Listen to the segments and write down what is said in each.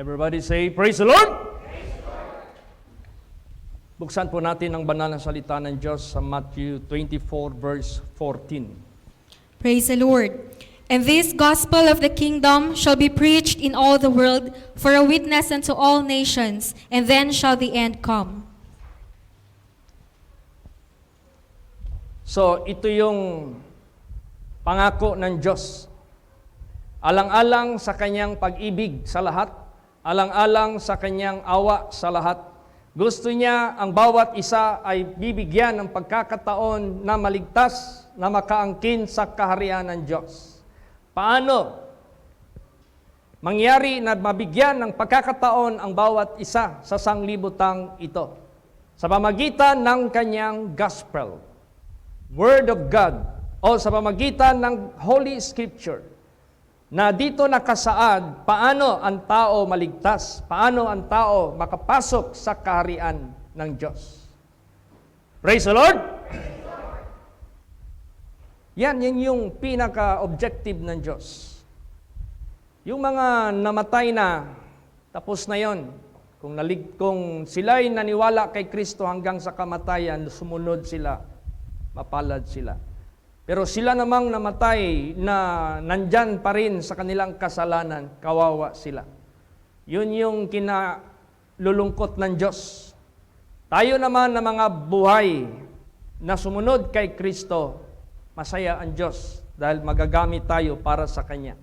Everybody say, Praise the Lord! Buksan po natin ang banal na salita ng Diyos sa Matthew 24 verse 14. Praise the Lord. And this gospel of the kingdom shall be preached in all the world for a witness unto all nations, and then shall the end come. So, ito yung pangako ng Diyos. Alang-alang sa kanyang pag-ibig sa lahat, alang-alang sa kanyang awa sa lahat, gusto niya ang bawat isa ay bibigyan ng pagkakataon na maligtas, na makaangkin sa kaharian ng Diyos. Paano mangyari na mabigyan ng pagkakataon ang bawat isa sa sanglibutang ito? Sa pamagitan ng kanyang gospel, Word of God, o sa pamagitan ng Holy Scripture, na dito nakasaad paano ang tao maligtas, paano ang tao makapasok sa kaharian ng Diyos. Praise the Lord! Yan yung pinaka-objective ng Diyos. Yung mga namatay na, tapos na yon. Kung sila'y naniwala kay Kristo hanggang sa kamatayan, sumunod sila, mapalad sila. Pero sila namang namatay na nandyan pa rin sa kanilang kasalanan, kawawa sila. Yun yung kinalulungkot ng Diyos. Tayo naman na mga buhay na sumunod kay Kristo, masaya ang Diyos dahil magagamit tayo para sa Kanya.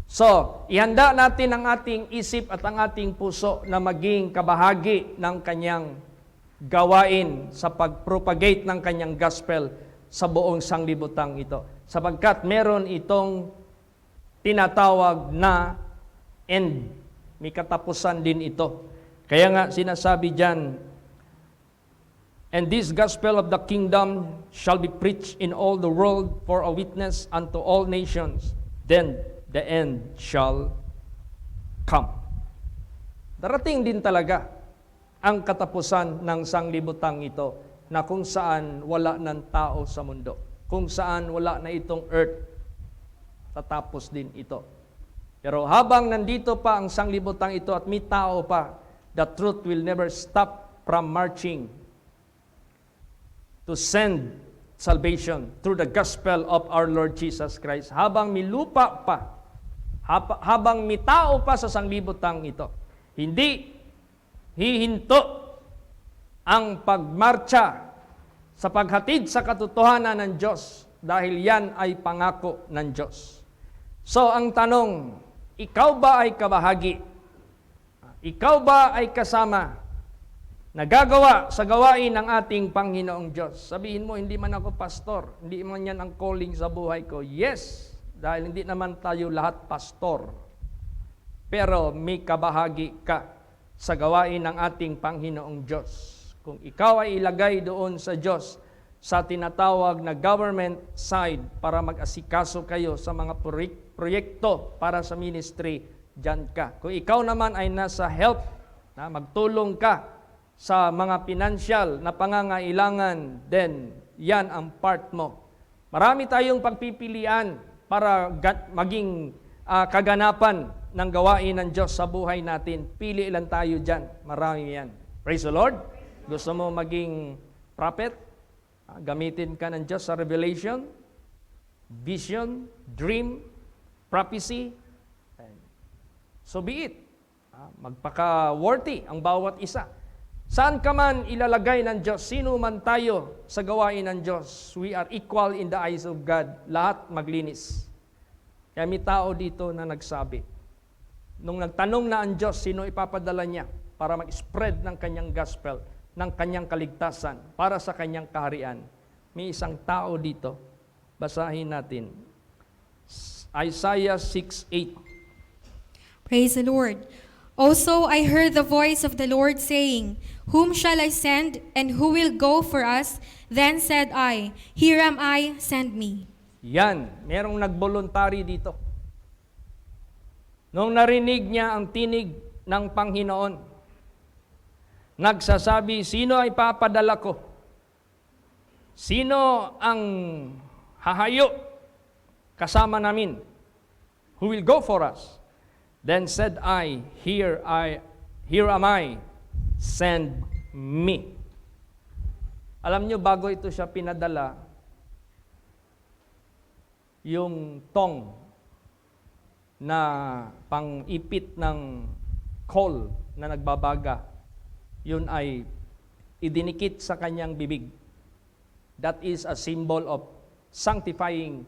So, ihanda natin ang ating isip at ang ating puso na maging kabahagi ng Kanyang gawain sa pag-propagate ng Kanyang gospel sa buong sanglibutang ito. Sapagkat meron itong tinatawag na end. May katapusan din ito. Kaya nga sinasabi dyan, and this gospel of the kingdom shall be preached in all the world for a witness unto all nations. Then the end shall come. Darating din talaga ang katapusan ng sanglibutang ito, na kung saan wala ng tao sa mundo. Kung saan wala na itong earth, tatapos din ito. Pero habang nandito pa ang sanglibutang ito at may tao pa, the truth will never stop from marching to send salvation through the gospel of our Lord Jesus Christ. Habang may lupa pa, habang may tao pa sa sanglibutang ito, hindi hihinto ang pagmarcha sa paghatid sa katotohanan ng Diyos dahil yan ay pangako ng Diyos. So ang tanong, ikaw ba ay kabahagi? Ikaw ba ay kasama? Nagagawa sa gawain ng ating Panginoong Diyos? Sabihin mo, hindi man ako pastor, hindi man yan ang calling sa buhay ko. Yes, dahil hindi naman tayo lahat pastor. Pero may kabahagi ka sa gawain ng ating Panginoong Diyos. Kung ikaw ay ilagay doon sa Diyos, sa tinatawag na government side para mag-asikaso kayo sa mga proyekto para sa ministry, dyan ka. Kung ikaw naman ay nasa help, na magtulong ka sa mga financial na pangangailangan, then yan ang part mo. Marami tayong pagpipilian para maging kaganapan ng gawain ng Diyos sa buhay natin. Pili lang tayo dyan. Marami yan. Praise the Lord. Gusto mo maging prophet? Gamitin ka ng Diyos sa revelation, vision, dream, prophecy. So be it. Magpaka-worthy ang bawat isa. Saan ka man ilalagay ng Diyos, sino man tayo sa gawain ng Diyos, we are equal in the eyes of God. Lahat maglinis. Kaya may tao dito na nagsabi, nung nagtanong na ang Diyos, sino ipapadala niya para mag-spread ng kanyang gospel, ng kanyang kaligtasan, para sa kanyang kaharian. May isang tao dito. Basahin natin. Isaiah 6:8. Praise the Lord. Also I heard the voice of the Lord saying, Whom shall I send, and who will go for us? Then said I, Here am I, send me. Yan, merong nag-voluntary dito. Nung narinig niya ang tinig ng Panginoon, nagsasabi, sino ay papadala ko? Sino ang hahayo kasama namin? Who will go for us? Then said I, here am I, send me. Alam nyo, bago ito siya pinadala, yung tong na pang-ipit ng coal na nagbabaga, yun ay idinikit sa kanyang bibig. That is a symbol of sanctifying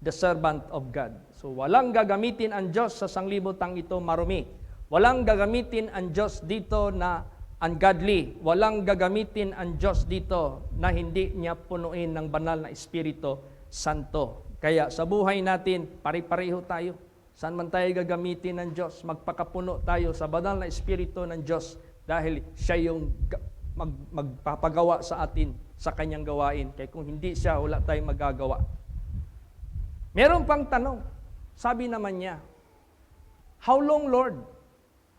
the servant of God. So walang gagamitin ang Diyos sa sanglibotang ito marumi. Walang gagamitin ang Diyos dito na ungodly. Walang gagamitin ang Diyos dito na hindi niya punuin ng banal na Espiritu Santo. Kaya sa buhay natin, pare-pareho tayo. Saan man tayo gagamitin ng Diyos, magpakapuno tayo sa banal na Espiritu ng Diyos dahil siya yung magpapagawa sa atin sa kanyang gawain. Kaya kung hindi siya, wala tayong magagawa. Meron pang tanong. Sabi naman niya, how long, Lord?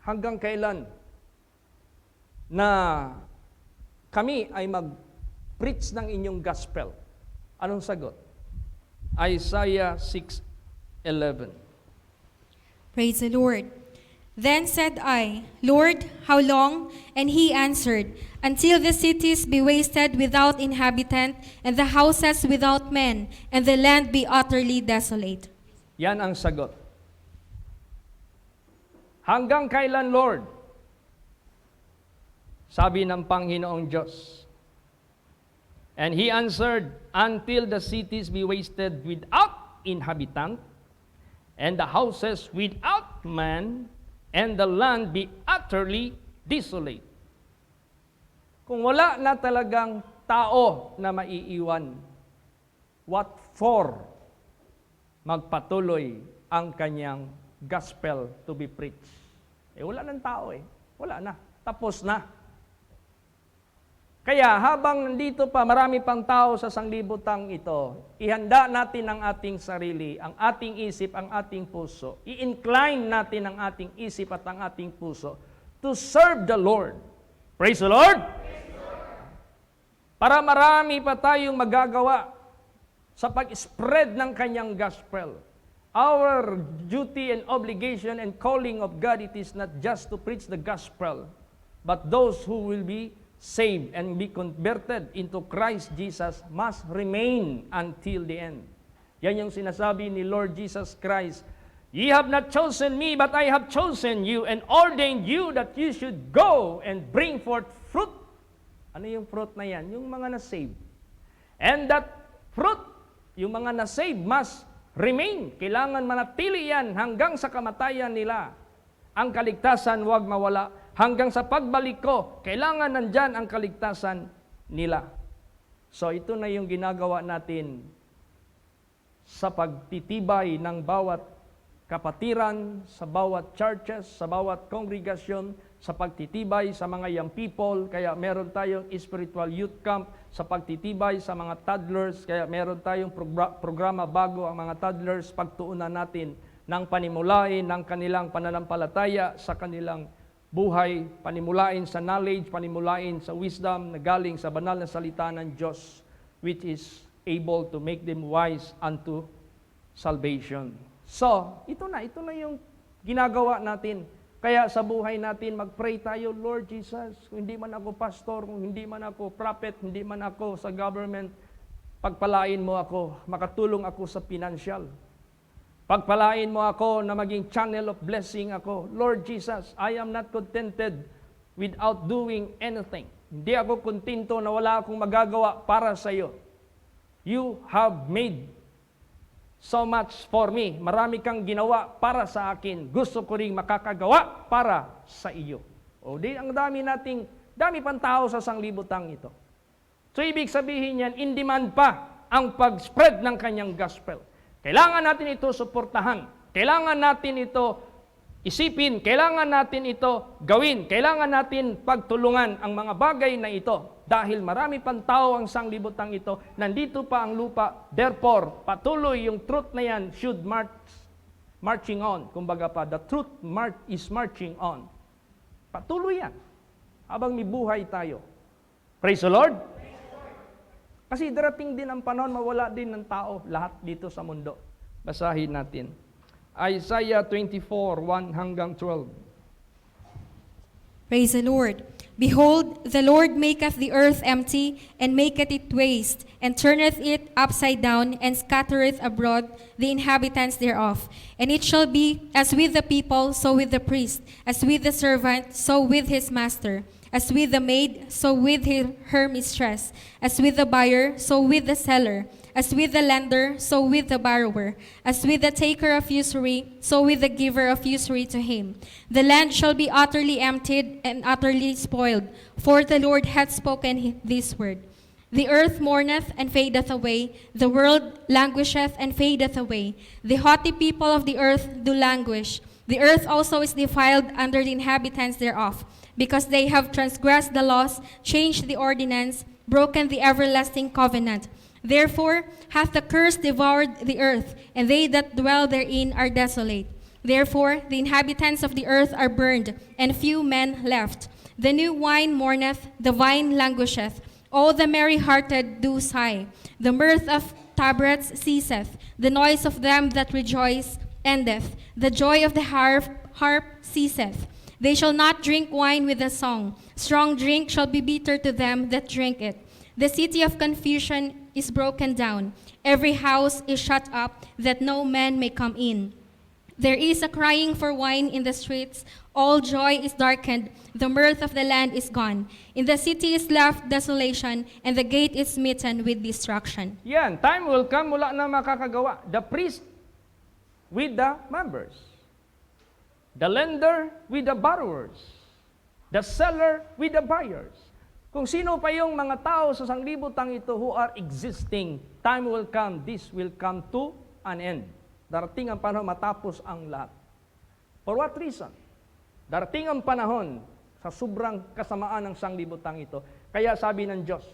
Hanggang kailan na kami ay mag-preach ng inyong gospel? Anong sagot? Isaiah 6:11. Praise the Lord. Then said I, Lord, how long? And he answered, until the cities be wasted without inhabitant, and the houses without men, and the land be utterly desolate. Yan ang sagot. Hanggang kailan, Lord? Sabi ng Panginoong Diyos. And he answered, until the cities be wasted without inhabitant, and the houses without man, and the land be utterly desolate. Kung wala na talagang tao na maiiwan, what for magpatuloy ang kanyang gospel to be preached? Wala ng tao Wala na. Tapos na. Kaya habang nandito pa marami pang tao sa sanglibotang ito, ihanda natin ang ating sarili, ang ating isip, ang ating puso. I-incline natin ang ating isip at ang ating puso to serve the Lord. Praise the Lord! Praise the Lord. Para marami pa tayong magagawa sa pag-spread ng kanyang gospel. Our duty and obligation and calling of God, it is not just to preach the gospel, but those who will be saved and be converted into Christ Jesus must remain until the end. Yan yung sinasabi ni Lord Jesus Christ. Ye have not chosen me, but I have chosen you and ordained you that you should go and bring forth fruit. Ano yung fruit na yan? Yung mga na-save. And that fruit, yung mga na-save must remain. Kailangan manatili yan hanggang sa kamatayan nila. Ang kaligtasan huwag mawala. Hanggang sa pagbalik ko, kailangan nandyan ang kaligtasan nila. So ito na yung ginagawa natin sa pagtitibay ng bawat kapatiran, sa bawat churches, sa bawat kongregasyon, sa pagtitibay sa mga young people. Kaya meron tayong spiritual youth camp, sa pagtitibay sa mga toddlers. Kaya meron tayong programa bago ang mga toddlers, pagtuunan natin ng panimulain ng kanilang pananampalataya sa kanilang buhay, panimulain sa knowledge, panimulain sa wisdom na galing sa banal na salita ng Diyos, which is able to make them wise unto salvation. So, ito na yung ginagawa natin. Kaya sa buhay natin, mag-pray tayo, Lord Jesus, kung hindi man ako pastor, kung hindi man ako prophet, hindi man ako sa government, pagpalain mo ako, makatulong ako sa financial. Pagpalain mo ako na maging channel of blessing ako. Lord Jesus, I am not contented without doing anything. Hindi ako kontento na wala akong magagawa para sa iyo. You have made so much for me. Marami kang ginawa para sa akin. Gusto ko ring makakagawa para sa iyo. O di ang dami pang tao sa sanglibotang ito. So ibig sabihin yan, in demand pa ang pag-spread ng kanyang gospel. Kailangan natin ito suportahan. Kailangan natin ito isipin. Kailangan natin ito gawin. Kailangan natin pagtulungan ang mga bagay na ito. Dahil marami pang tao ang sanglibotang ito. Nandito pa ang lupa. Therefore, patuloy yung truth na yan should marching on. Kumbaga pa, the truth is marching on. Patuloy yan. Habang may buhay tayo. Praise the Lord. Kasi darating din ang panahon, mawala din ng tao, lahat dito sa mundo. Basahin natin. Isaiah 24, 1 hanggang 12. Praise the Lord. Behold, the Lord maketh the earth empty, and maketh it waste, and turneth it upside down, and scattereth abroad the inhabitants thereof. And it shall be as with the people, so with the priest, as with the servant, so with his master, as with the maid, so with her mistress, as with the buyer, so with the seller, as with the lender, so with the borrower, as with the taker of usury, so with the giver of usury to him. The land shall be utterly emptied and utterly spoiled, for the Lord hath spoken this word. The earth mourneth and fadeth away, the world languisheth and fadeth away. The haughty people of the earth do languish. The earth also is defiled under the inhabitants thereof, because they have transgressed the laws, changed the ordinance, broken the everlasting covenant. Therefore hath the curse devoured the earth, and they that dwell therein are desolate. Therefore the inhabitants of the earth are burned, and few men left. The new wine mourneth, the vine languisheth. All the merry-hearted do sigh. The mirth of tabrets ceaseth. The noise of them that rejoice endeth. The joy of the harp ceaseth. They shall not drink wine with a song. Strong drink shall be bitter to them that drink it. The city of confusion is broken down. Every house is shut up, that no man may come in. There is a crying for wine in the streets. All joy is darkened. The mirth of the land is gone. In the city is left desolation, and the gate is smitten with destruction. Yan, time will come, wala na makakagawa. The priest with the members. The lender with the borrowers. The seller with the buyers. Kung sino pa yung mga tao sa sanglibutang ito who are existing, time will come, this will come to an end. Darating ang panahon matapos ang lahat. For what reason? Darating ang panahon sa sobrang kasamaan ng sanglibutang ito. Kaya sabi ng Diyos,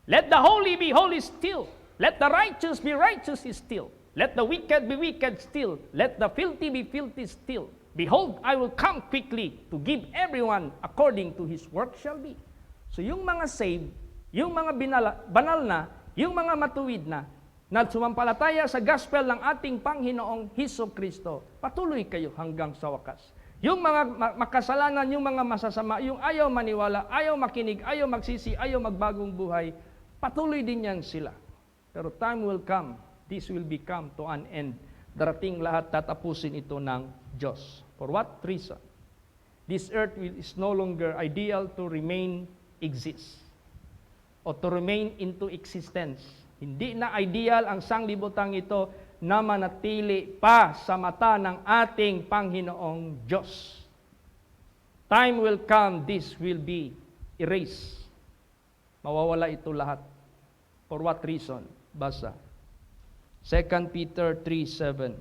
let the holy be holy still. Let the righteous be righteous still. Let the wicked be wicked still. Let the filthy be filthy still. Behold, I will come quickly to give everyone according to his work shall be. So yung mga saved, yung mga banal na, yung mga matuwid na sumampalataya sa gospel ng ating Panginoong Hesukristo, patuloy kayo hanggang sa wakas. Yung mga makasalanan, yung mga masasama, yung ayaw maniwala, ayaw makinig, ayaw magsisi, ayaw magbagong buhay, patuloy din yan sila. Pero time will come, this will become to an end. Darating lahat, tatapusin ito ng Diyos. For what reason? This earth is no longer ideal to remain exist o to remain into existence. Hindi na ideal ang sanglibutang ito na manatili pa sa mata ng ating Panginoong Diyos. Time will come, this will be erased. Mawawala ito lahat. For what reason? Basa. 2 Peter 3:7.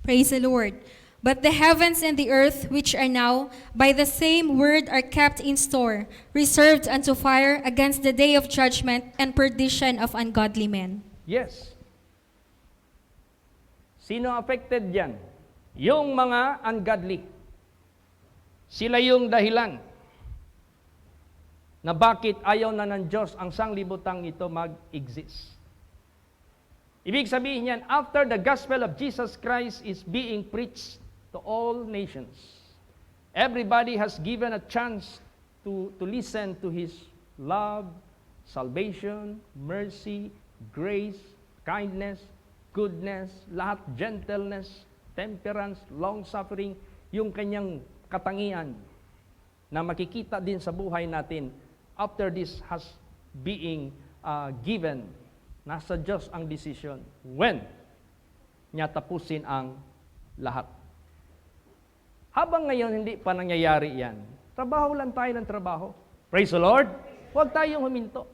Praise the Lord. But the heavens and the earth, which are now, by the same word are kept in store, reserved unto fire against the day of judgment and perdition of ungodly men. Yes. Sino affected yan? Yung mga ungodly. Sila yung dahilan na bakit ayaw na ng Diyos ang sanglibutang ito mag-exist. Ibig sabihin yan, after the gospel of Jesus Christ is being preached to all nations, everybody has given a chance to listen to His love, salvation, mercy, grace, kindness, goodness, lahat, gentleness, temperance, long-suffering, yung kanyang katangian na makikita din sa buhay natin after this has being given. Nasa Diyos ang decision when niya tapusin ang lahat. Habang ngayon hindi pa nangyayari yan, trabaho lang tayo ng trabaho. Praise the Lord! Huwag tayong huminto.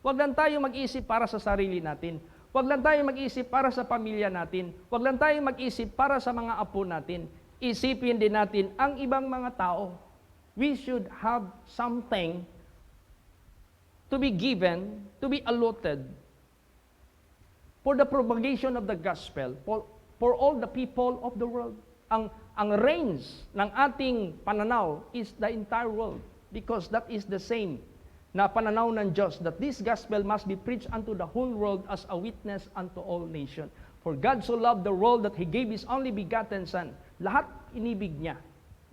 Huwag lang tayong mag-isip para sa sarili natin. Huwag lang tayong mag-isip para sa pamilya natin. Huwag lang tayong mag-isip para sa mga apo natin. Isipin din natin ang ibang mga tao. We should have something to be given, to be allotted for the propagation of the gospel, for all the people of the world. Ang range ng ating pananaw is the entire world, because that is the same na pananaw ng Diyos, that this gospel must be preached unto the whole world as a witness unto all nations. For God so loved the world that He gave His only begotten Son. Lahat inibig niya.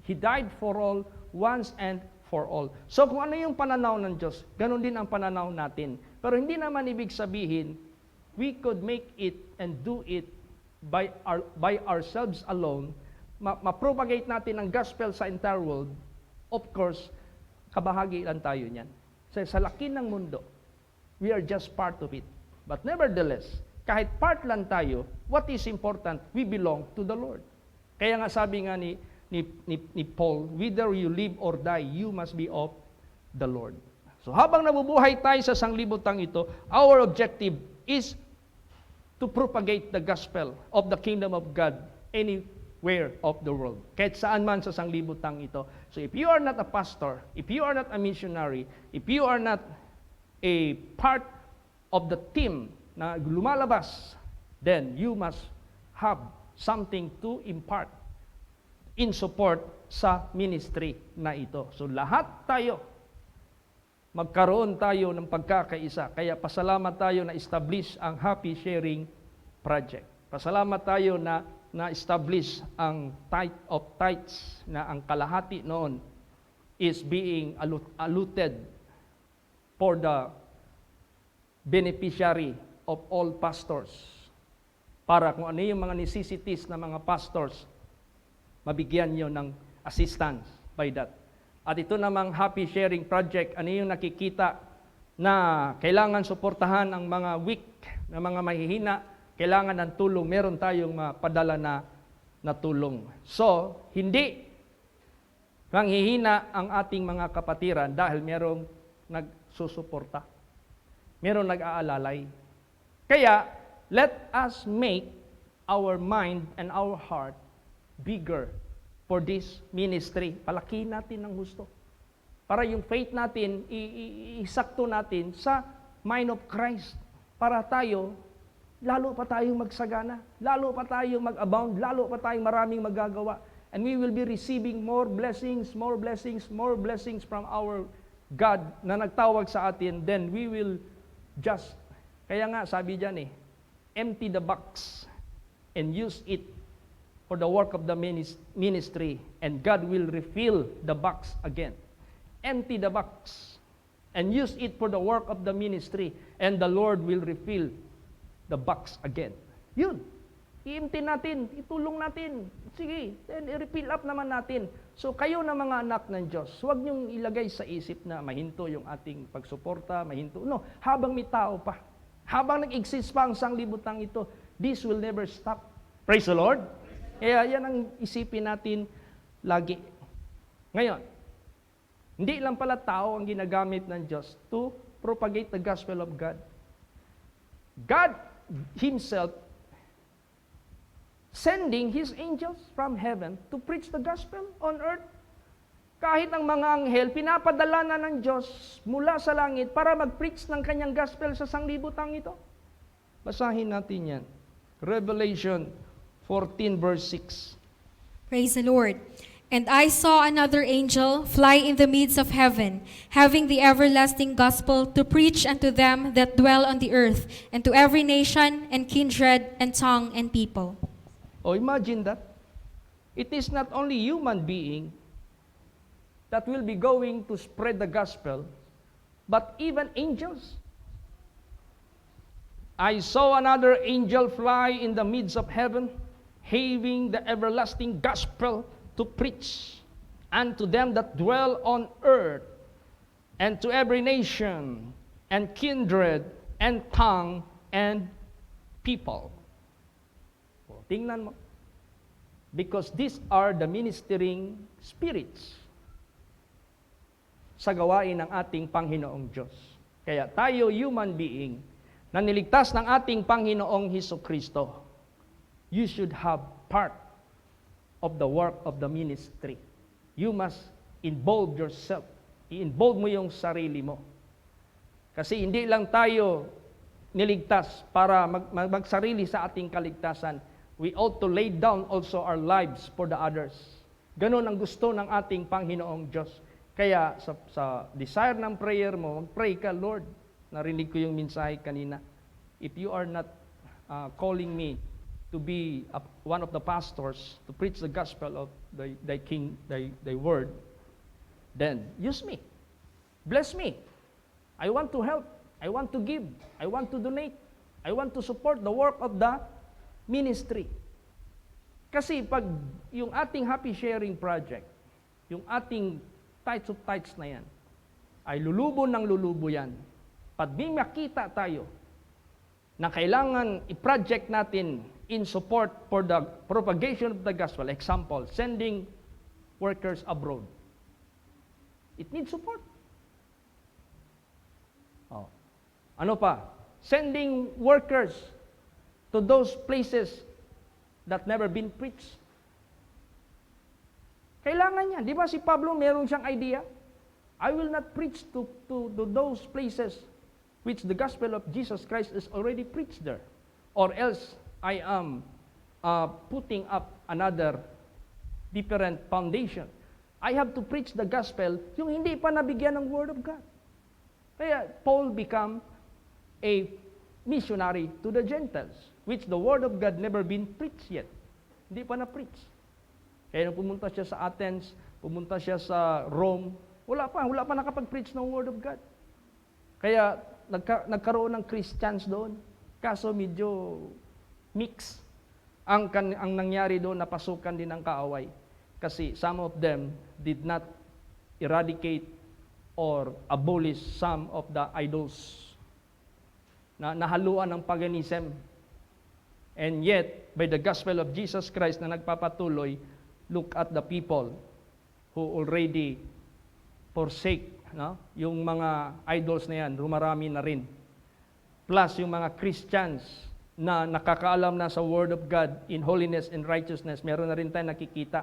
He died for all, once and for all. So kung ano yung pananaw ng Diyos, ganun din ang pananaw natin. Pero hindi naman ibig sabihin, we could make it and do it by ourselves alone. Ma-propagate natin ang gospel sa entire world. Of course, kabahagi lang tayo niyan. Sa laki ng mundo, we are just part of it. But nevertheless, kahit part lang tayo, what is important, we belong to the Lord. Kaya nga sabi nga ni Paul, whether you live or die, you must be of the Lord. So habang nabubuhay tayo sa sanglibutang ito, our objective is to propagate the gospel of the kingdom of God anywhere of the world. Kahit saan man sa sanglibutang ito. So if you are not a pastor, if you are not a missionary, if you are not a part of the team na lumalabas, then you must have something to impart in support sa ministry na ito. So lahat tayo, magkaroon tayo ng pagkakaisa. Kaya pasalamat tayo na establish ang Happy Sharing Project. Pasalamat tayo na na-establish ang tithe of tithes na ang kalahati noon is being allotted for the beneficiary of all pastors. Para kung ano yung mga necessities ng mga pastors, mabigyan nyo ng assistance by that. At ito namang Happy Sharing Project, ano yung nakikita na kailangan suportahan ang mga weak, na mga mahihina, kailangan ng tulong, meron tayong mapadala na tulong. So, hindi manghihina ang ating mga kapatiran dahil merong nagsusuporta. Merong nag-aalalay. Kaya, let us make our mind and our heart bigger for this ministry. Palakihin natin ng gusto. Para yung faith natin, isakto natin sa mind of Christ. Para tayo, lalo pa tayong magsagana, lalo pa tayong mag-abound, lalo pa tayong maraming magagawa. And we will be receiving more blessings, more blessings, more blessings from our God na nagtawag sa atin. Then we will just, kaya nga sabi dyan empty the box and use it for the work of the ministry, and God will refill the box again. Empty the box and use it for the work of the ministry, and the Lord will refill the box again. Yun. I-empty natin, itulong natin. Sige, then i-refill up naman natin. So kayo na mga anak ng Diyos, huwag niyong ilagay sa isip na mahinto yung ating pagsuporta, mahinto. No, habang may tao pa, habang nag-exist pa ang sanglibutang ito, this will never stop. Praise the Lord. Kaya yan ang isipin natin lagi. Ngayon, hindi lang pala tao ang ginagamit ng Diyos to propagate the gospel of God. God Himself sending His angels from heaven to preach the gospel on earth. Kahit ang mga anghel, pinapadala na ng Diyos mula sa langit para mag-preach ng kanyang gospel sa sanglibutang ito. Basahin natin yan. Revelation 14 verse 6. Praise the Lord. And I saw another angel fly in the midst of heaven, having the everlasting gospel to preach unto them that dwell on the earth, and to every nation, and kindred, and tongue, and people. Oh, imagine that. It is not only human being that will be going to spread the gospel, but even angels. I saw another angel fly in the midst of heaven, having the everlasting gospel to preach unto them that dwell on earth, and to every nation, and kindred, and tongue, and people. O, tingnan mo. Because these are the ministering spirits sa gawain ng ating Panginoong Diyos. Kaya tayo, human being, na niligtas ng ating Panginoong Hesukristo, you should have part of the work of the ministry. You must involve yourself. I-involve mo yung sarili mo. Kasi hindi lang tayo niligtas para magsarili sa ating kaligtasan. We ought to lay down also our lives for the others. Ganon ang gusto ng ating Panginoong Diyos. Kaya sa desire ng prayer mo, mag-pray ka, Lord. Narinig ko yung mensahe kanina. If you are not calling me to be one of the pastors to preach the gospel of thy king, thy word, then use me. Bless me. I want to help. I want to give. I want to donate. I want to support the work of the ministry. Kasi pag yung ating happy sharing project, yung ating tithes of tithes na yan, ay lulubo ng lulubo yan. Pag may makita tayo na kailangan i-project natin in support for the propagation of the gospel, example, sending workers abroad, it needs support. Oh. Ano pa? Sending workers to those places that never been preached. Kailangan yan. Di ba si Pablo meron siyang idea? I will not preach to those places which the gospel of Jesus Christ is already preached there. Or else, I am putting up another different foundation. I have to preach the gospel yung hindi pa nabigyan ng word of God. Kaya Paul become a missionary to the Gentiles, which the word of God never been preached yet. Hindi pa na-preach. Kaya nung pumunta siya sa Athens, pumunta siya sa Rome, wala pa nakapag-preach ng word of God. Kaya nagkaroon ng Christians doon. Kaso medyo mix ang nangyari doon, napasukan din ng kaaway. Kasi some of them did not eradicate or abolish some of the idols na nahaluan ng paganism. And yet, by the gospel of Jesus Christ na nagpapatuloy, look at the people who already forsake, no? Yung mga idols na yan, rumarami na rin. Plus, yung mga Christians na nakakaalam na sa Word of God in holiness and righteousness, meron na rin tayo nakikita.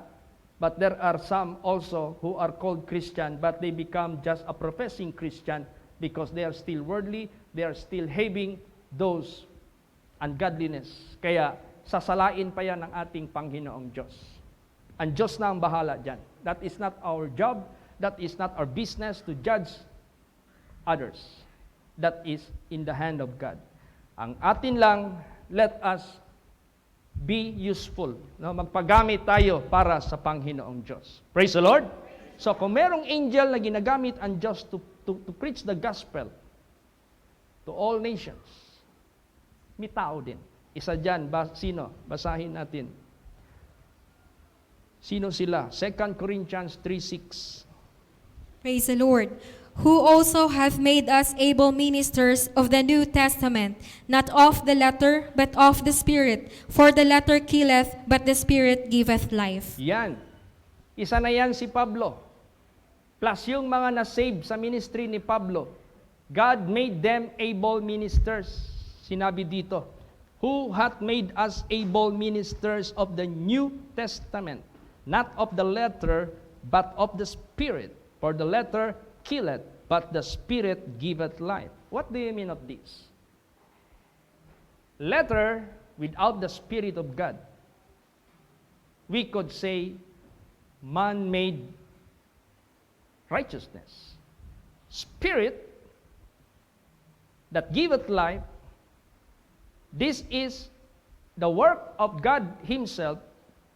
But there are some also who are called Christian, but they become just a professing Christian because they are still worldly, they are still having those ungodliness. Kaya, sasalain pa yan ng ating Panginoong Diyos. Ang Diyos na ang bahala dyan. That is not our job. That is not our business to judge others. That is in the hand of God. Ang atin lang, let us be useful. No? Magpagamit tayo para sa Panginoong Diyos. Praise the Lord. So kung merong angel na ginagamit ang Diyos to preach the gospel to all nations, may tao din. Isa dyan, sino? Basahin natin. Sino sila? 2 Corinthians 3:6. Praise the Lord. Who also hath made us able ministers of the New Testament, not of the letter, but of the Spirit. For the letter killeth, but the Spirit giveth life. Yan. Isa na yan si Pablo. Plus yung mga na-save sa ministry ni Pablo, God made them able ministers. Sinabi dito, who hath made us able ministers of the New Testament, not of the letter, but of the Spirit. For the letter killeth, but the Spirit giveth life. What do you mean of this? Letter without the Spirit of God, we could say man-made righteousness. Spirit that giveth life, this is the work of God Himself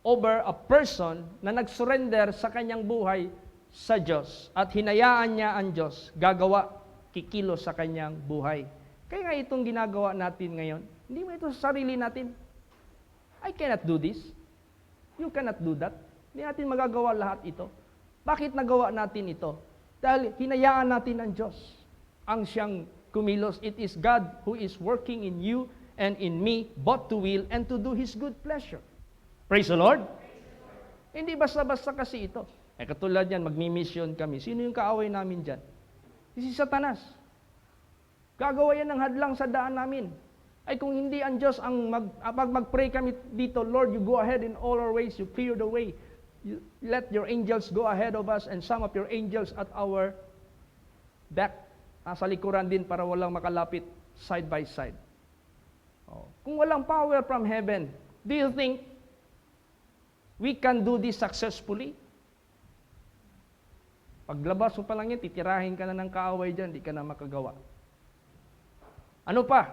over a person na nag-surrender sa kanyang buhay sa Diyos at hinayaan niya ang Diyos gagawa, kikilos sa kanyang buhay. Kaya nga itong ginagawa natin ngayon, hindi mo ito sa sarili natin. I cannot do this. You cannot do that. Hindi natin magagawa lahat ito. Bakit nagawa natin ito? Dahil hinayaan natin ang Diyos ang siyang kumilos. It is God who is working in you and in me, both to will and to do His good pleasure. Praise the Lord. Hindi basta-basta kasi ito. Katulad yan, magmi-mission kami. Sino yung kaaway namin dyan? Si Satanas. Gagawa yan ng hadlang sa daan namin. Ay kung hindi ang Diyos ang mag-pray kami dito, Lord, you go ahead in all our ways, you clear the way. You let your angels go ahead of us and some of your angels at our back. Sa likuran din para walang makalapit side by side. Kung walang power from heaven, do you think we can do this successfully? Paglabas mo pa lang yan, titirahin ka na ng kaaway dyan, di ka na makagawa. Ano pa?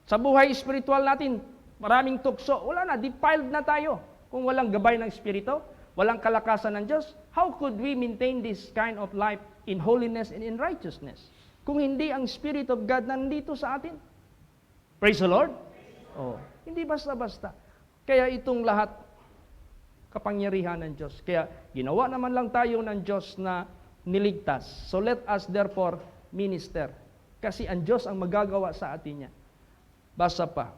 Sa buhay espiritual natin, maraming tukso. Wala na, defiled na tayo. Kung walang gabay ng Espiritu, walang kalakasan ng Diyos, how could we maintain this kind of life in holiness and in righteousness? Kung hindi ang Spirit of God nandito sa atin. Praise the Lord? Oh, hindi basta-basta. Kaya itong lahat, kapangyarihan ng Diyos. Kaya ginawa naman lang tayo ng Diyos na niligtas. So let us therefore minister. Kasi ang Diyos ang magagawa sa atin niya. Basa pa.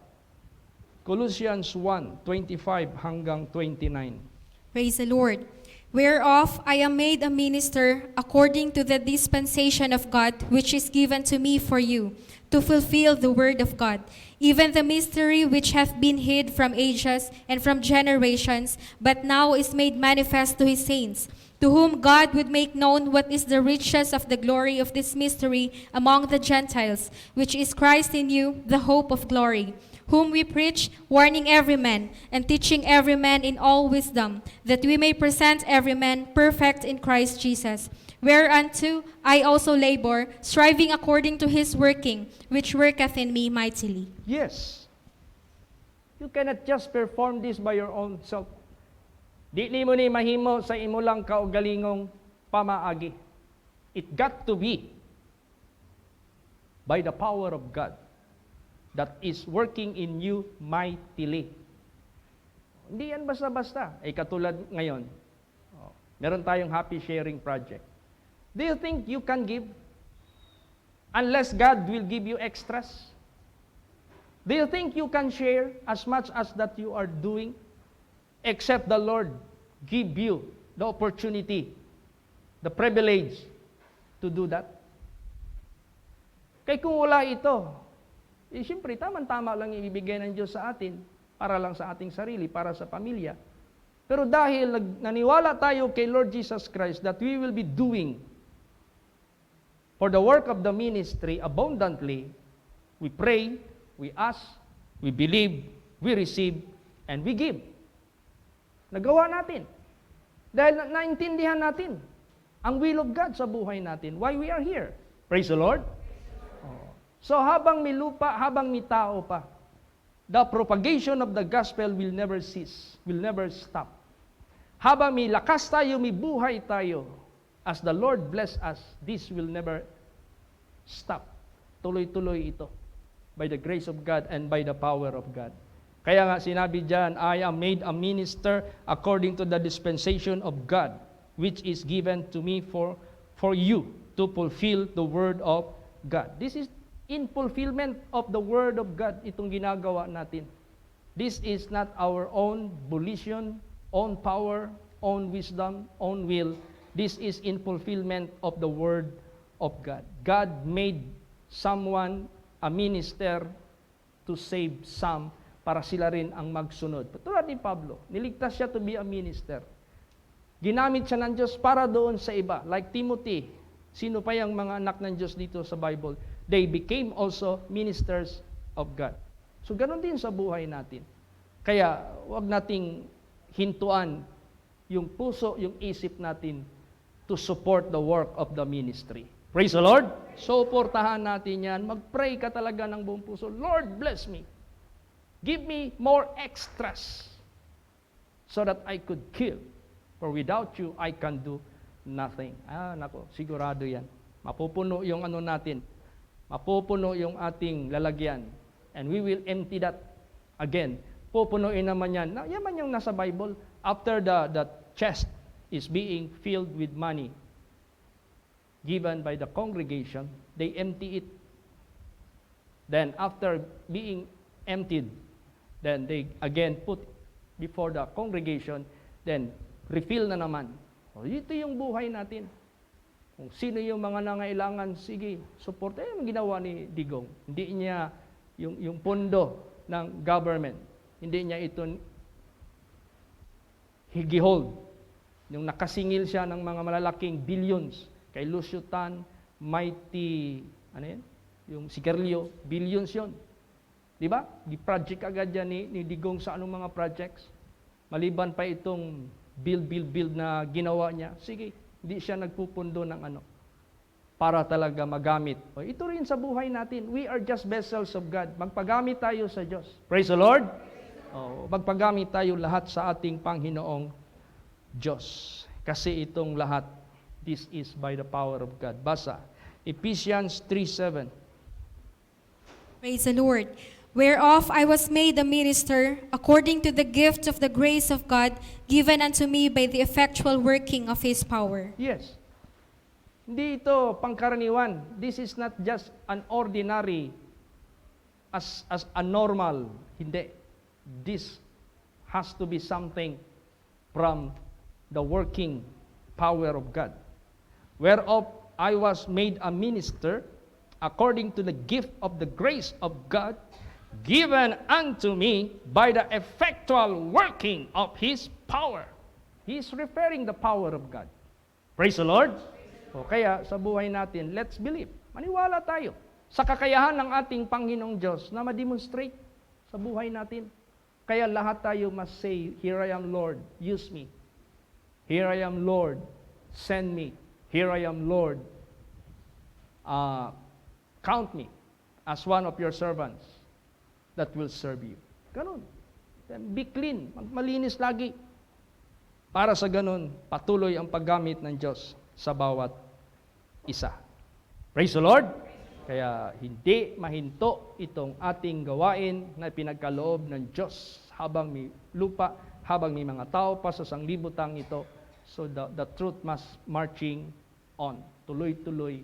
Colossians 1:25 hanggang 29. Praise the Lord. Whereof I am made a minister according to the dispensation of God, which is given to me for you, to fulfill the word of God, even the mystery which hath been hid from ages and from generations, but now is made manifest to his saints, to whom God would make known what is the riches of the glory of this mystery among the Gentiles, which is Christ in you, the hope of glory, whom we preach, warning every man, and teaching every man in all wisdom, that we may present every man perfect in Christ Jesus. Whereunto I also labor, striving according to his working, which worketh in me mightily. Yes. You cannot just perform this by your own self. Di mo ni mahimo sa imo lang kaugalingong pamaagi. It got to be by the power of God that is working in you mightily. Hindi yan basta-basta. Ay katulad ngayon, meron tayong happy sharing project. Do you think you can give unless God will give you extras? Do you think you can share as much as that you are doing except the Lord give you the opportunity, the privilege to do that? Kaya kung wala ito, siyempre, tama-tama lang ibibigay ng Diyos sa atin, para lang sa ating sarili, para sa pamilya. Pero dahil naniwala tayo kay Lord Jesus Christ that we will be doing for the work of the ministry abundantly, we pray, we ask, we believe, we receive, and we give. Nagawa natin. Dahil naintindihan natin ang will of God sa buhay natin, why we are here. Praise the Lord. So habang may lupa, habang may tao pa, the propagation of the gospel will never cease, will never stop. Habang may lakas tayo, may buhay tayo, as the Lord bless us, this will never stop. Tuloy-tuloy ito, by the grace of God and by the power of God. Kaya nga sinabi dyan, I am made a minister according to the dispensation of God, which is given to me for you to fulfill the word of God. This is in fulfillment of the Word of God, itong ginagawa natin. This is not our own volition, own power, own wisdom, own will. This is in fulfillment of the Word of God. God made someone a minister to save some para sila rin ang magsunod. Tulad ni Pablo, niligtas siya to be a minister. Ginamit siya ng Diyos para doon sa iba. Like Timothy, sino pa yung mga anak ng Diyos dito sa Bible? They became also ministers of God. So, ganun din sa buhay natin. Kaya, huwag nating hintuan yung puso, yung isip natin to support the work of the ministry. Praise the Lord! Suportahan natin yan. Mag-pray ka talaga ng buong puso. Lord, bless me. Give me more extras so that I could give. For without you, I can do nothing. Nako, sigurado yan. Mapupuno yung ano natin. Mapupuno yung ating lalagyan. And we will empty that again. Pupunuin naman yan. Yaman yung nasa Bible. After the chest is being filled with money given by the congregation, they empty it. Then after being emptied, then they again put before the congregation, then refill na naman. Ito yung buhay natin. Kung sino yung mga nangailangan, sige, support. Yung ginawa ni Digong. Hindi niya yung pondo ng government. Hindi niya ito higihold. Yung nakasingil siya ng mga malalaking billions. Kay Lucio Tan, Mighty, yung Sigarilyo, billions yon. Di ba? Di-project agad yan ni Digong sa anong mga projects. Maliban pa itong build na ginawa niya. Sige, hindi siya nagpupundo ng para talaga magamit. Ito rin sa buhay natin. We are just vessels of God. Magpagamit tayo sa Diyos. Praise the Lord! Magpagamit tayo lahat sa ating Panginoong Diyos. Kasi itong lahat, this is by the power of God. Basa, Ephesians 3:7. Praise the Lord. Whereof I was made a minister according to the gift of the grace of God given unto me by the effectual working of His power. Yes. Hindi ito pangkaraniwan. This is not just an ordinary, as a normal. Hindi. This has to be something from the working power of God. Whereof I was made a minister according to the gift of the grace of God given unto me by the effectual working of His power. He is referring the power of God. Praise the Lord. O kaya sa buhay natin, let's believe. Maniwala tayo sa kakayahan ng ating Panginoong Diyos na ma-demonstrate sa buhay natin. Kaya lahat tayo must say, here I am Lord, use me. Here I am Lord, send me. Here I am Lord, count me as one of your servants that will serve you. Ganon. Be clean. Malinis lagi. Para sa ganon, patuloy ang paggamit ng Diyos sa bawat isa. Praise the Lord. Kaya hindi mahinto itong ating gawain na pinagkaloob ng Diyos habang may lupa, habang may mga tao pa sa sanglibutang ito. So the truth must marching on. Tuloy-tuloy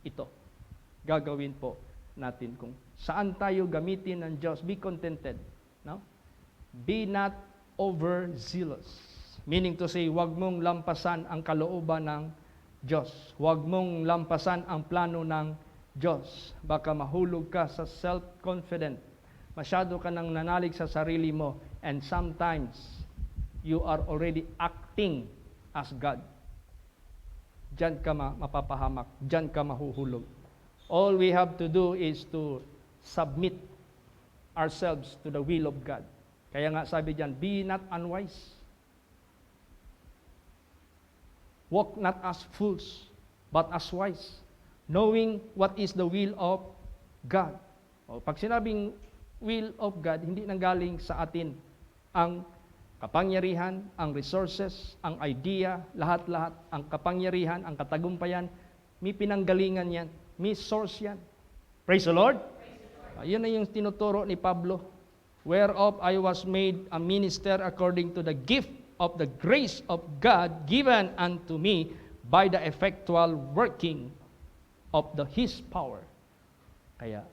ito. Gagawin po natin kung saan tayo gamitin ng Diyos. Be contented. No? Be not overzealous. Meaning to say, huwag mong lampasan ang kalooban ng Diyos. Huwag mong lampasan ang plano ng Diyos. Baka mahulog ka sa self-confident. Masyado ka nang nanalig sa sarili mo. And sometimes, you are already acting as God. Diyan ka mapapahamak. Diyan ka mahuhulog. All we have to do is to submit ourselves to the will of God. Kaya nga sabi diyan, be not unwise. Walk not as fools, but as wise, knowing what is the will of God. Pag sinabing will of God, hindi nanggaling sa atin ang kapangyarihan, ang resources, ang idea, lahat-lahat, ang kapangyarihan, ang katagumpayan, may pinanggalingan yan. May source yan. Praise the Lord. Yun na yung tinuturo ni Pablo. Whereof I was made a minister according to the gift of the grace of God given unto me by the effectual working of His power. Kaya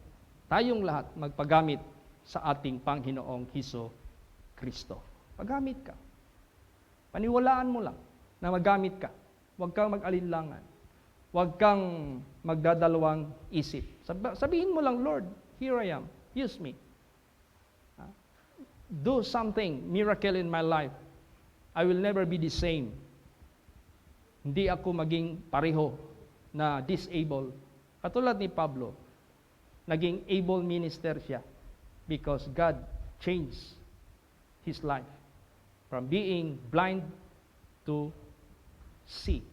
tayong lahat magpagamit sa ating Panginoong Hesus Kristo. Pagamit ka. Paniwalaan mo lang na magamit ka. Huwag kang mag-alinlangan. Huwag kang magdadalawang isip. Sabihin mo lang, Lord, here I am. Use me. Do something, miracle in my life. I will never be the same. Hindi ako maging pareho na disabled. Katulad ni Pablo, naging able minister siya because God changed his life from being blind to see.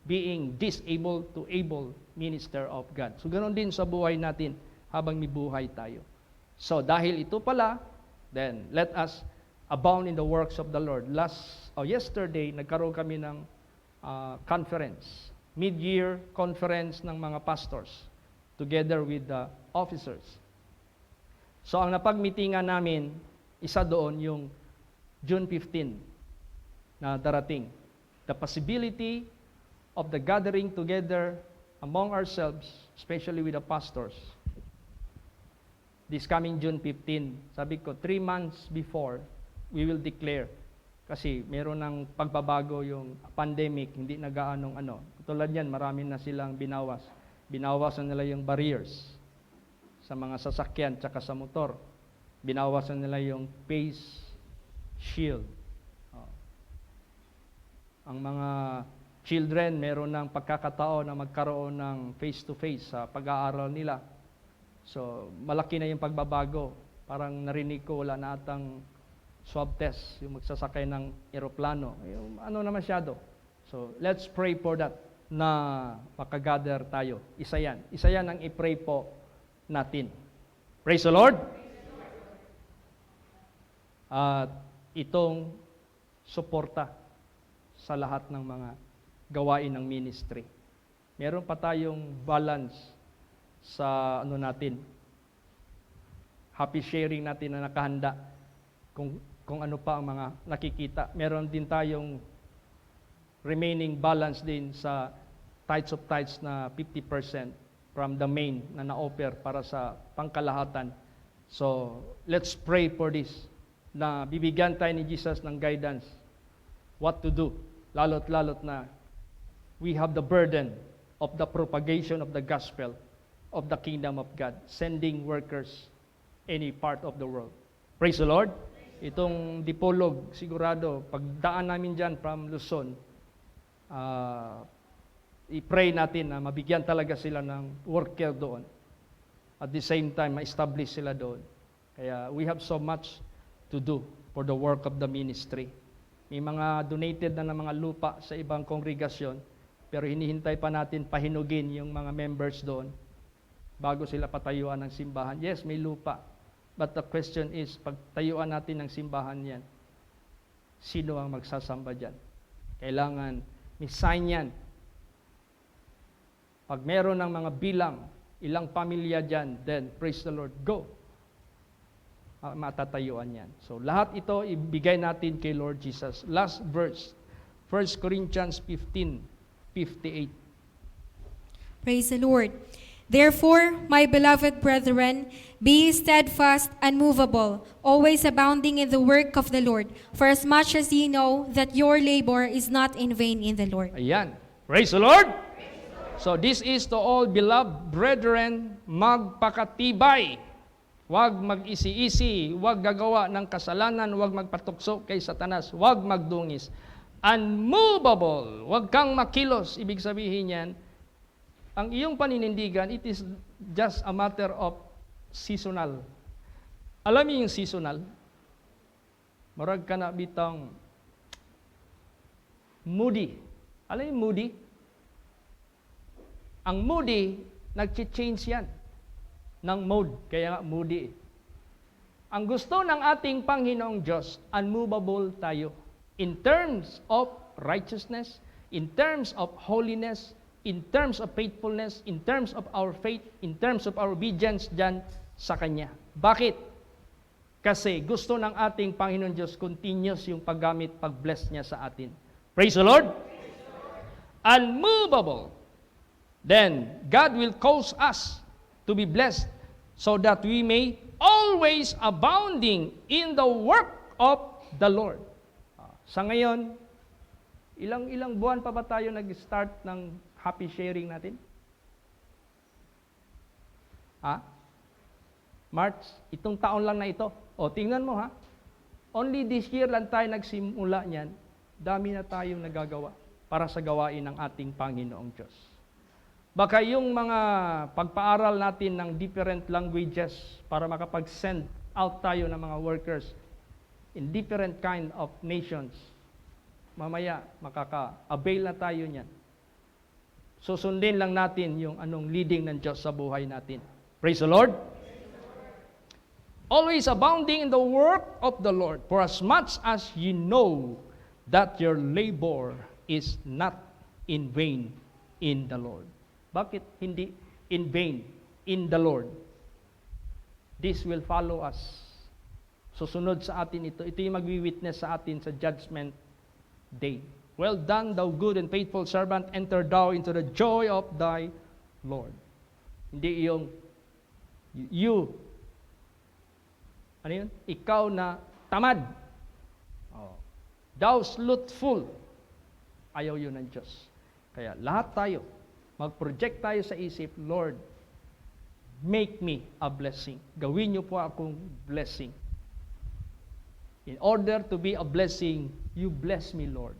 Being disabled to able minister of God. So, ganoon din sa buhay natin habang may buhay tayo. So, dahil ito pala, then let us abound in the works of the Lord. Yesterday, nagkaroon kami ng conference, mid-year conference ng mga pastors, together with the officers. So, ang napagmitingan namin, isa doon yung June 15 na darating. The possibility of the gathering together among ourselves, especially with the pastors. This coming June 15, sabi ko, 3 months before, we will declare. Kasi meron ng pagbabago yung pandemic, hindi nagaanong ano. Tulad yan, marami na silang binawas. Binawasan nila yung barriers sa mga sasakyan tsaka sa motor. Binawasan nila yung face shield. Ang mga children, meron ng pagkakataon na magkaroon ng face-to-face sa pag-aaral nila. So, malaki na yung pagbabago. Parang narinig ko, wala na atang swab test, yung magsasakay ng eroplano. Yung ano na masyado. So, let's pray for that na makagather tayo. Isa yan. Isa yan ang i-pray po natin. Praise the Lord! at itong suporta sa lahat ng mga gawain ng ministry. Meron pa tayong balance sa natin, happy sharing natin na nakahanda kung ano pa ang mga nakikita. Meron din tayong remaining balance din sa tithes of tithes na 50% from the main na na-offer para sa pangkalahatan. So, let's pray for this, na bibigyan tayo ni Jesus ng guidance, what to do, lalot na we have the burden of the propagation of the gospel of the kingdom of God, sending workers any part of the world. Praise the Lord. Itong Dipolog, sigurado, pagdaan namin dyan from Luzon, i-pray natin na mabigyan talaga sila ng worker doon. At the same time, ma-establish sila doon. Kaya we have so much to do for the work of the ministry. May mga donated na ng mga lupa sa ibang kongregasyon, pero hinihintay pa natin pahinugin yung mga members doon bago sila patayuan ng simbahan. Yes, may lupa. But the question is, pag tayuan natin ng simbahan yan, sino ang magsasamba dyan? Kailangan may sign yan. Pag meron ng mga bilang, ilang pamilya dyan, then praise the Lord, go. Matatayuan yan. So lahat ito ibigay natin kay Lord Jesus. Last verse, 1 Corinthians 15:58. Praise the Lord. Therefore, my beloved brethren, be steadfast, unmovable, always abounding in the work of the Lord, for as much as ye know that your labor is not in vain in the Lord. Ayan. Praise the Lord! So this is to all beloved brethren, magpakatibay. Huwag mag-isi-isi, huwag gagawa ng kasalanan, huwag magpatukso kay Satanas, huwag magdungis. Unmovable, huwag kang makilos. Ibig sabihin yan, ang iyong paninindigan, it is just a matter of seasonal. Alam niyo yung seasonal? Marag ka na bitang moody. Alam yung moody? Ang moody, nag-change yan ng mode. Kaya nga moody. Ang gusto ng ating Panginoong Diyos, unmovable tayo. In terms of righteousness, in terms of holiness, in terms of faithfulness, in terms of our faith, in terms of our obedience dyan sa Kanya. Bakit? Kasi gusto ng ating Panginoon Diyos continuous yung paggamit, pag-bless niya sa atin. Praise the Lord! Unmovable. Then, God will cause us to be blessed so that we may always abounding in the work of the Lord. Sa ngayon, ilang buwan pa ba tayo nag-start ng happy sharing natin? March, itong taon lang na ito. O, tingnan mo ha. Only this year lang tayo nagsimula niyan. Dami na tayong nagagawa para sa gawain ng ating Panginoong Diyos. Baka yung mga pagpaaral natin ng different languages para makapag-send out tayo ng mga workers in different kind of nations, mamaya makaka-avail na tayo niyan. Susundin lang natin yung anong leading ng Diyos sa buhay natin. Praise the Lord! Always abounding in the work of the Lord, for as much as you know that your labor is not in vain in the Lord. Bakit hindi in vain in the Lord? This will follow us. Susunod sa atin ito. Ito yung magwi-witness sa atin sa judgment day. Well done, thou good and faithful servant, enter thou into the joy of thy Lord. Hindi yung you. Ano yun? Ikaw na tamad. Thou slothful. Ayaw yun ng Diyos. Kaya lahat tayo, mag-project tayo sa isip, Lord, make me a blessing. Gawin niyo po akong blessing. In order to be a blessing, you bless me, Lord.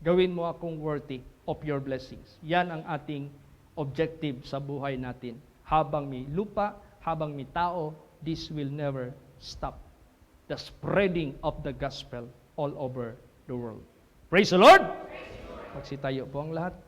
Gawin mo akong worthy of your blessings. Yan ang ating objective sa buhay natin. Habang may lupa, habang may tao, this will never stop. The spreading of the gospel all over the world. Praise the Lord! Magsitayo po ang lahat.